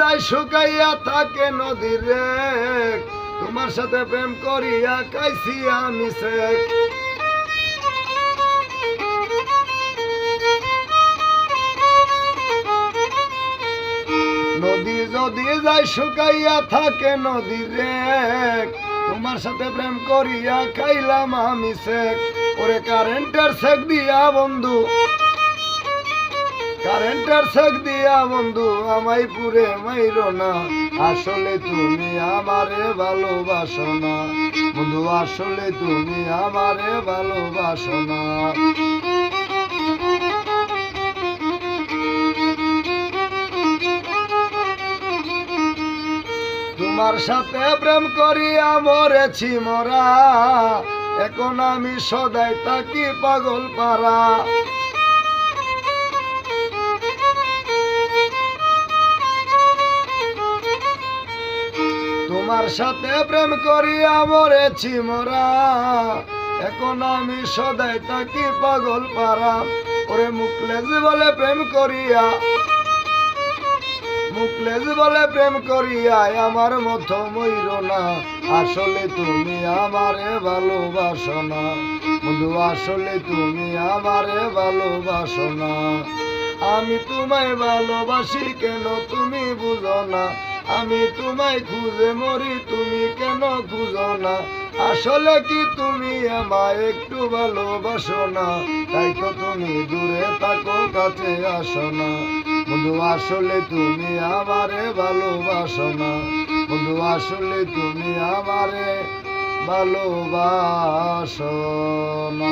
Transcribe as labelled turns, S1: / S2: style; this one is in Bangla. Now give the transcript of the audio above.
S1: যায় শুকাইয়া থাকে নদীর রেক, তোমার সাথে প্রেম করিয়া খাইছি আমি শেখ। নদী যদি যায় শুকাইয়া থাকে নদীর রেক, তোমার সাথে প্রেম করিয়া খাইলাম আমি শেখ। ওরে কারেন্টের শেক দিয়া বন্ধু, কারেন্টের শেক দিয়া বন্ধু আমায় পুরে মাইরো না, আসলে তুমি আমারে ভালোবাসো না বন্ধু, আসলে তুমি আমারে ভালোবাসো না। তোমার সাথে প্রেম করিয়া মরেছি মরা, এখন আমি সদাই থাকি পাগল পারা। তোমার সাথে প্রেম করিয়া মরেছি মরা, এখন আমি সদাই থাকি পাগল পারা। ওরে মুখলেজ বলে প্রেম করিয়া, মুখলেজ বলে প্রেম করিয়া আমার মতো মইরো না, আসলে তুমি আমারে ভালোবাসো না বন্ধু, আসলে তুমি আমারে ভালোবাসো না। আমি তোমায় ভালোবাসি কেন তুমি বুঝো না, আমি তোমায় খুঁজে মরি তুমি কেন খুঁজো না, আসলে কি তুমি আমায় একটু ভালোবাসো না, তাই তো তুমি দূরে থাকো কাছে আসো না বন্ধু, আসলে তুমি আমারে ভালোবাসো না বন্ধু, আসলে তুমি আমারে ভালোবাসো না।